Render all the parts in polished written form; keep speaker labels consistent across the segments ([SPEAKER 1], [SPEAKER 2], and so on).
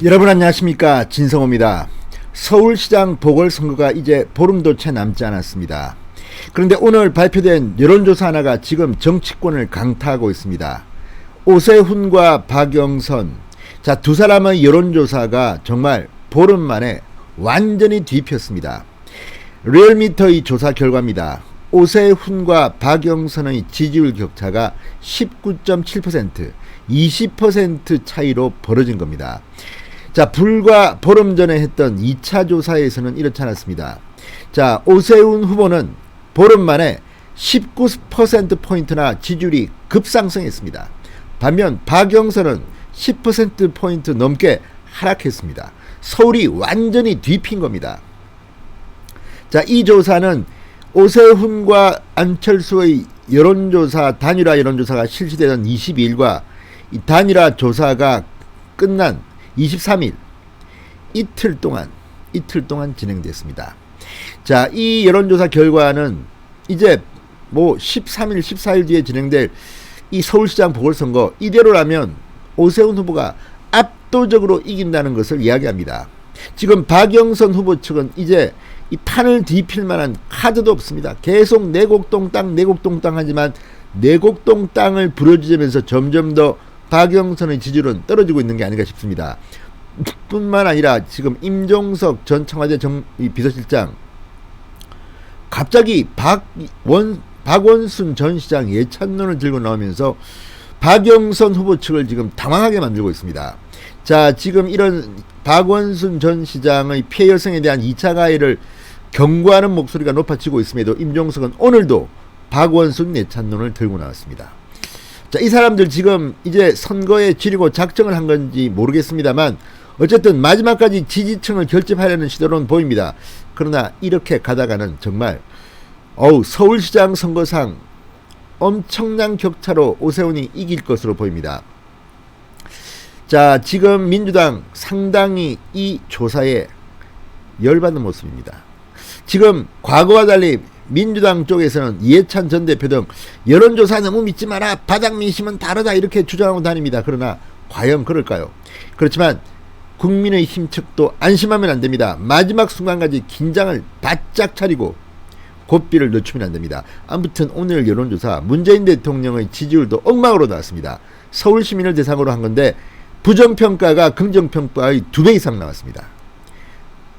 [SPEAKER 1] 여러분 안녕하십니까, 진성호입니다. 서울시장 보궐선거가 이제 보름도 채 남지 않았습니다. 그런데 오늘 발표된 여론조사 하나가 지금 정치권을 강타하고 있습니다. 오세훈과 박영선, 두 사람의 여론조사가 정말 보름 만에 완전히 뒤폈습니다. 리얼미터의 조사 결과입니다. 오세훈과 박영선의 지지율 격차가 19.7%, 20% 차이로 벌어진 겁니다. 불과 보름 전에 했던 2차 조사에서는 이렇지 않았습니다. 오세훈 후보는 보름 만에 19%포인트나 지지율이 급상승했습니다. 반면 박영선은 10%포인트 넘게 하락했습니다. 서울이 완전히 뒤핀 겁니다. 이 조사는 오세훈과 안철수의 여론조사, 단일화 여론조사가 실시되던 22일과 이 단일화 조사가 끝난 23일 이틀 동안 진행됐습니다. 이 여론조사 결과는 이제 13일, 14일 뒤에 진행될 이 서울시장 보궐선거, 이대로라면 오세훈 후보가 압도적으로 이긴다는 것을 이야기합니다. 지금 박영선 후보 측은 이제 이 판을 뒤필 만한 카드도 없습니다. 계속 내곡동 땅 하지만 내곡동 땅을 부러지면서 점점 더 박영선의 지지율은 떨어지고 있는 게 아닌가 싶습니다. 뿐만 아니라 지금 임종석 전 청와대 비서실장 갑자기 박원순 전 시장 예찬론을 들고 나오면서 박영선 후보 측을 지금 당황하게 만들고 있습니다. 지금 이런 박원순 전 시장의 피해 여성에 대한 2차 가해를 경고하는 목소리가 높아지고 있음에도 임종석은 오늘도 박원순 예찬론을 들고 나왔습니다. 이 사람들 지금 이제 선거에 지르고 작정을 한 건지 모르겠습니다만 어쨌든 마지막까지 지지층을 결집하려는 시도는 보입니다. 그러나 이렇게 가다가는 정말 서울시장 선거상 엄청난 격차로 오세훈이 이길 것으로 보입니다. 지금 민주당 상당히 이 조사에 열받는 모습입니다. 지금 과거와 달리 민주당 쪽에서는 이해찬 전 대표 등 여론조사 너무 믿지 마라, 바닥 민심은 다르다, 이렇게 주장하고 다닙니다. 그러나 과연 그럴까요? 그렇지만 국민의힘 측도 안심하면 안됩니다. 마지막 순간까지 긴장을 바짝 차리고 고삐를 늦추면 안됩니다. 아무튼 오늘 여론조사 문재인 대통령의 지지율도 엉망으로 나왔습니다. 서울 시민을 대상으로 한 건데 부정평가가 긍정평가의 2배 이상 나왔습니다.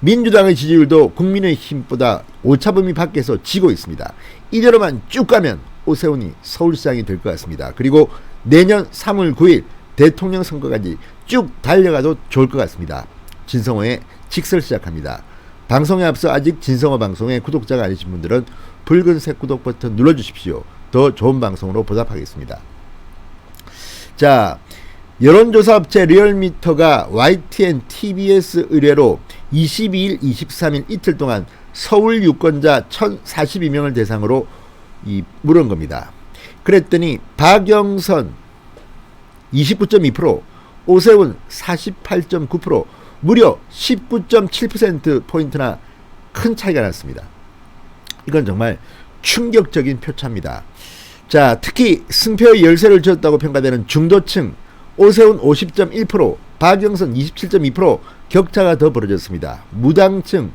[SPEAKER 1] 민주당의 지지율도 국민의힘보다 오차범위 밖에서 지고 있습니다. 이대로만 쭉 가면 오세훈이 서울시장이 될 것 같습니다. 그리고 내년 3월 9일 대통령 선거까지 쭉 달려가도 좋을 것 같습니다. 진성호의 직설 시작합니다. 방송에 앞서 아직 진성호 방송의 구독자가 아니신 분들은 붉은색 구독 버튼 눌러주십시오. 더 좋은 방송으로 보답하겠습니다. 여론조사 업체 리얼미터가 YTN TBS 의뢰로 22일, 23일 이틀 동안 서울 유권자 1042명을 대상으로 물은 겁니다. 그랬더니 박영선 29.2%, 오세훈 48.9%, 무려 19.7%포인트나 큰 차이가 났습니다. 이건 정말 충격적인 표차입니다. 특히 승패의 열쇠를 쥐었다고 평가되는 중도층 오세훈 50.1%, 박영선 27.2% 격차가 더 벌어졌습니다. 무당층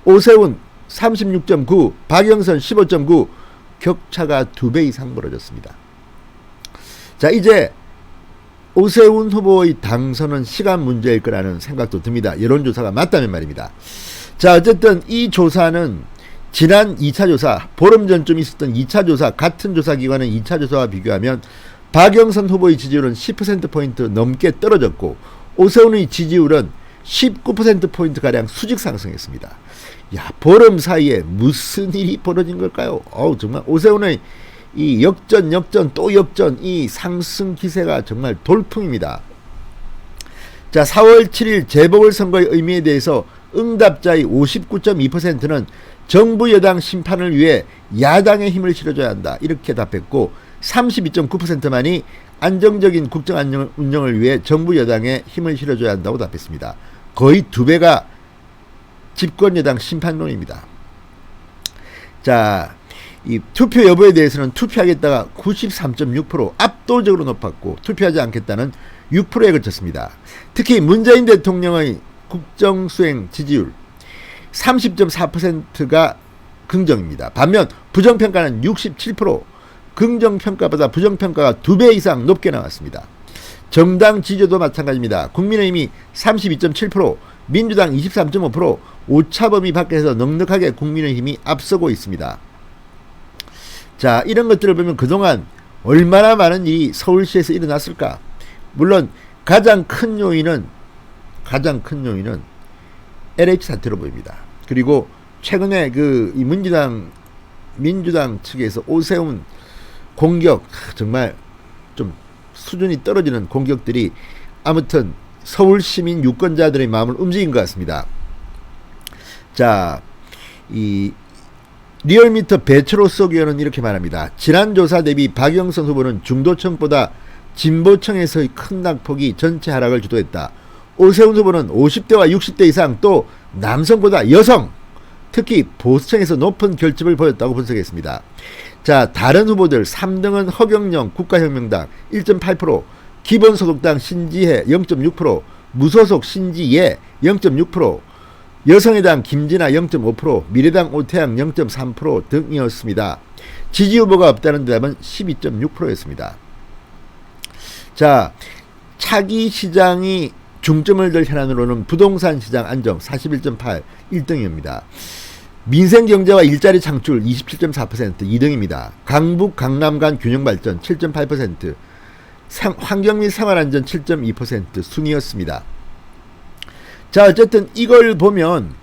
[SPEAKER 1] 오세훈 36.9%, 박영선 15.9% 격차가 2배 이상 벌어졌습니다. 이제 오세훈 후보의 당선은 시간 문제일 거라는 생각도 듭니다. 여론조사가 맞다면 말입니다. 어쨌든 이 조사는 지난 2차 조사, 보름 전쯤 있었던 2차 조사, 같은 조사기관의 2차 조사와 비교하면 박영선 후보의 지지율은 10%포인트 넘게 떨어졌고 오세훈의 지지율은 19%포인트가량 수직 상승했습니다. 보름 사이에 무슨 일이 벌어진 걸까요? 정말 오세훈의 이 역전 또 역전, 이 상승 기세가 정말 돌풍입니다. 4월 7일 재보궐선거의 의미에 대해서 응답자의 59.2%는 정부 여당 심판을 위해 야당의 힘을 실어줘야 한다, 이렇게 답했고 32.9%만이 안정적인 국정 운영을 위해 정부 여당의 힘을 실어줘야 한다고 답했습니다. 거의 2배가 집권 여당 심판론입니다. 이 투표 여부에 대해서는 투표하겠다가 93.6% 압도적으로 높았고 투표하지 않겠다는 6%에 그쳤습니다. 특히 문재인 대통령의 국정수행 지지율 30.4%가 긍정입니다. 반면 부정평가는 67%, 긍정평가보다 부정평가가 2배 이상 높게 나왔습니다. 정당 지지도 마찬가지입니다. 국민의힘이 32.7%, 민주당 23.5%, 오차범위 밖에서 넉넉하게 국민의힘이 앞서고 있습니다. 자, 이런 것들을 보면 그동안 얼마나 많은 일이 서울시에서 일어났을까? 물론 가장 큰 요인은 LH 사태로 보입니다. 그리고 최근에 이 민주당 측에서 오세훈 공격, 정말 좀 수준이 떨어지는 공격들이 아무튼 서울 시민 유권자들의 마음을 움직인 것 같습니다. 자, 이 리얼미터 배철호 수석위원은 이렇게 말합니다. 지난 조사 대비 박영선 후보는 중도층보다 진보층에서의 큰 낙폭이 전체 하락을 주도했다. 오세훈 후보는 50대와 60대 이상 또 남성보다 여성, 특히 보수층에서 높은 결집을 보였다고 분석했습니다. 자, 다른 후보들 3등은 허경영 국가혁명당 1.8%, 기본소득당 신지혜 0.6%, 무소속 신지예 0.6%, 여성의당 김진아 0.5%, 미래당 오태양 0.3% 등이었습니다. 지지 후보가 없다는 대답은 12.6%였습니다. 자, 차기 시장이 중점을 들 현안으로는 부동산 시장 안정 41.8, 1등입니다. 민생경제와 일자리 창출 27.4%, 2등입니다. 강북 강남 간 균형발전 7.8%, 환경 및 생활안전 7.2% 순이었습니다. 자, 어쨌든 이걸 보면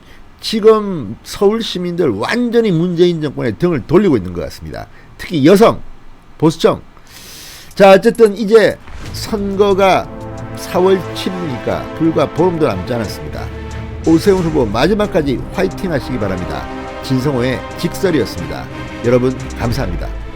[SPEAKER 1] 지금 서울 시민들 완전히 문재인 정권에 등을 돌리고 있는 것 같습니다. 특히 여성, 보수층. 자, 어쨌든 이제 선거가 4월 7일이니까 불과 보름도 남지 않았습니다. 오세훈 후보 마지막까지 화이팅 하시기 바랍니다. 진성호의 직설이었습니다. 여러분 감사합니다.